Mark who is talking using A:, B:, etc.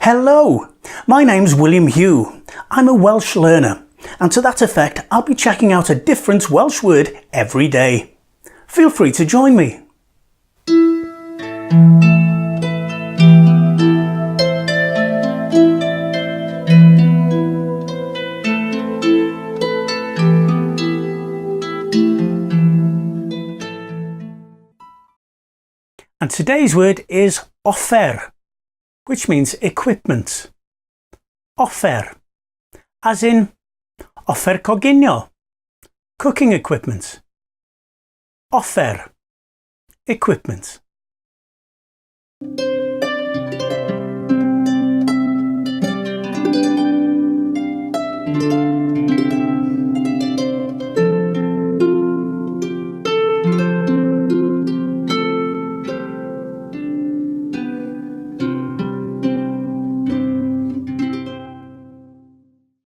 A: Hello, my name's William Hugh. I'm a Welsh learner, and to that effect I'll be checking out a different Welsh word every day. Feel free to join me. And today's word is offer, which means equipment. Offer, as in offer coginio, cooking equipment. Offer, equipment.